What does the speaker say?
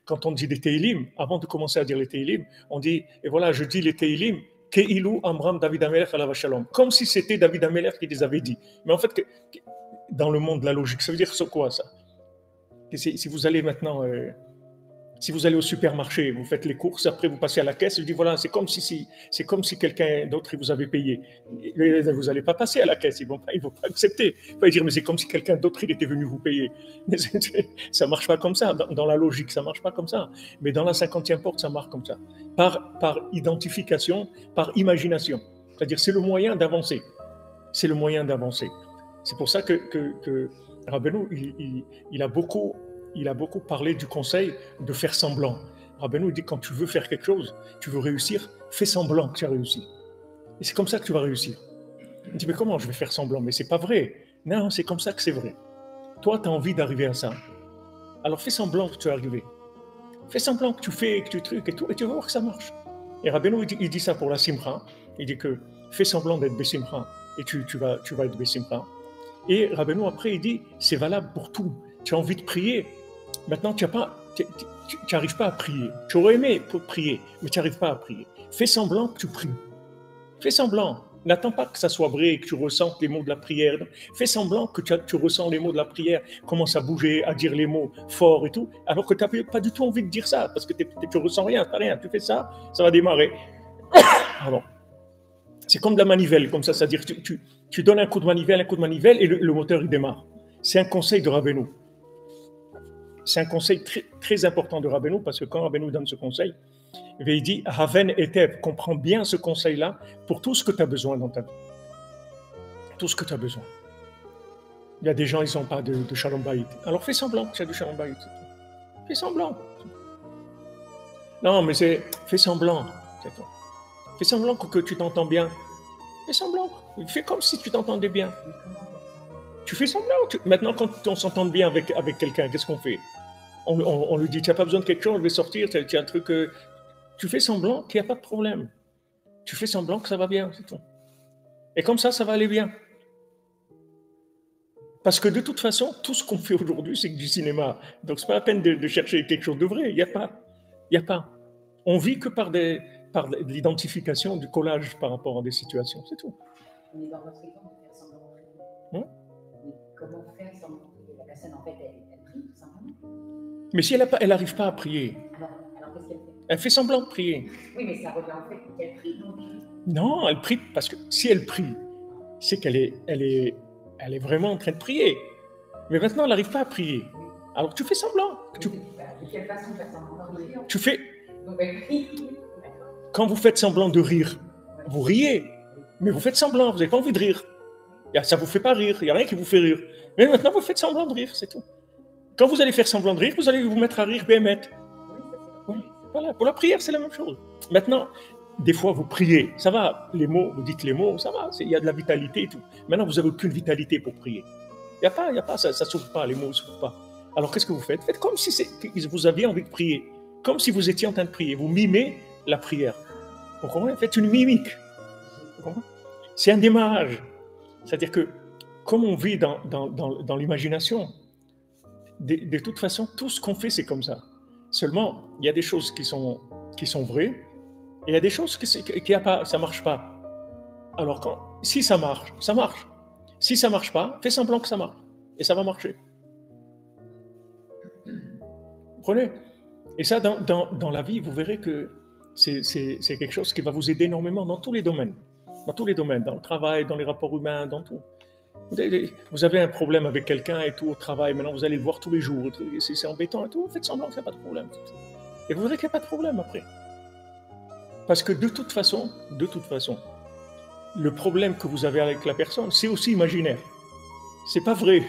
Quand on dit les Teilim, avant de commencer à dire les Teilim, on dit, et voilà, je dis les Teilim, Ke'ilu Amram David Amelech alav shalom, comme si c'était David Amelech qui les avait dit. Mais en fait, dans le monde de la logique, ça veut dire c'est quoi ça? Si vous allez maintenant, si vous allez au supermarché, vous faites les courses, après vous passez à la caisse, je dis voilà, c'est comme si quelqu'un d'autre vous avait payé. Vous n'allez pas passer à la caisse, ils vont pas accepter. Ils vont pas dire mais c'est comme si quelqu'un d'autre il était venu vous payer. Mais ça marche pas comme ça. Dans la logique, ça marche pas comme ça. Mais dans la 50e porte, ça marche comme ça. Par identification, par imagination. C'est-à-dire c'est le moyen d'avancer. C'est le moyen d'avancer. C'est pour ça que Rabbeinu, il a beaucoup parlé du conseil de faire semblant. Rabbeinu dit quand tu veux faire quelque chose, tu veux réussir, fais semblant que tu as réussi. Et c'est comme ça que tu vas réussir. Il dit mais comment je vais faire semblant? Mais c'est pas vrai. Non, c'est comme ça que c'est vrai. Toi, tu as envie d'arriver à ça. Alors fais semblant que tu es arrivé. Fais semblant que tu fais, que tu trucs et tout, et tu vas voir que ça marche. Et Rabbeinu, il dit ça pour la simcha. Il dit que fais semblant d'être Bessimcha et tu vas être Bessimcha. Et Rabbeinu, après, il dit c'est valable pour tout. Tu as envie de prier. Maintenant, tu n'arrives pas à prier. Tu aurais aimé prier, mais tu n'arrives pas à prier. Fais semblant que tu pries. Fais semblant. N'attends pas que ça soit vrai et que tu ressentes les mots de la prière. Fais semblant que tu ressens les mots de la prière, commence à bouger, à dire les mots forts et tout, alors que tu n'as pas du tout envie de dire ça, parce que tu ne ressens rien, tu n'as rien. Tu fais ça, ça va démarrer. Pardon. C'est comme de la manivelle, comme ça, c'est-à-dire que tu donnes un coup de manivelle, et le moteur, il démarre. C'est un conseil de Rabbeinu. C'est un conseil très, très important de Rabbeinu, parce que quand Rabbeinu donne ce conseil, il dit, Haven Etev, comprends bien ce conseil-là pour tout ce que tu as besoin dans ta vie. Tout ce que tu as besoin. Il y a des gens, ils n'ont pas de Shalom Bayit. Alors fais semblant que tu as du Shalom Bayit. Fais semblant. Non, mais fais semblant. Fais semblant que tu t'entends bien. Fais semblant. Fais comme si tu t'entendais bien. Tu fais semblant. Maintenant, quand on s'entend bien avec quelqu'un, qu'est-ce qu'on fait? On lui dit, tu n'as pas besoin de quelque chose, je vais sortir, tu as un truc... tu fais semblant qu'il n'y a pas de problème. Tu fais semblant que ça va bien, c'est tout. Et comme ça va aller bien. Parce que de toute façon, tout ce qu'on fait aujourd'hui, c'est que du cinéma. Donc, ce n'est pas la peine de chercher quelque chose de vrai. Il n'y a pas. Il n'y a pas. On vit que par de l'identification, du collage par rapport à des situations, c'est tout. Mais dans votre exemple, de faire semblant de prier. Mais comment faire semblant de prier? La personne, en fait, elle prie, tout simplement. Mais si elle n'arrive pas à prier, alors qu'est-ce qu'elle fait? Elle fait semblant de prier. Oui, mais ça revient en fait qu'elle prie, donc. Non, elle prie parce que si elle prie, c'est qu'elle est vraiment en train de prier. Mais maintenant, elle n'arrive pas à prier. Alors tu fais semblant. De quelle façon faire semblant de prier? Tu fais. Donc elle prie. Quand vous faites semblant de rire, vous riez, mais vous faites semblant, vous n'avez pas envie de rire. Ça ne vous fait pas rire, il n'y a rien qui vous fait rire. Mais maintenant, vous faites semblant de rire, c'est tout. Quand vous allez faire semblant de rire, vous allez vous mettre à rire, BMT. Voilà, pour la prière, c'est la même chose. Maintenant, des fois, vous priez, ça va, les mots, vous dites les mots, ça va, il y a de la vitalité et tout. Maintenant, vous n'avez aucune vitalité pour prier. Il n'y a pas, ça ne s'ouvre pas, les mots ne s'ouvrent pas. Alors, qu'est-ce que vous faites? Faites comme si vous aviez envie de prier, comme si vous étiez en train de prier. Vous mimez la prière. Vous comprenez? Faites une mimique. C'est un démarrage. C'est-à-dire que, comme on vit dans l'imagination, de toute façon, tout ce qu'on fait, c'est comme ça. Seulement, il y a des choses qui sont vraies, et il y a des choses qui ça ne marche pas. Alors, si ça marche, ça marche. Si ça ne marche pas, fais semblant que ça marche, et ça va marcher. Vous comprenez? Et ça, dans la vie, vous verrez que c'est quelque chose qui va vous aider énormément dans tous les domaines. Dans tous les domaines, dans le travail, dans les rapports humains, dans tout. Vous avez un problème avec quelqu'un et tout au travail, maintenant vous allez le voir tous les jours, c'est embêtant et tout, faites semblant qu'il n'y a pas de problème. Et vous verrez qu'il n'y a pas de problème après. Parce que de toute façon, le problème que vous avez avec la personne, c'est aussi imaginaire. C'est pas vrai.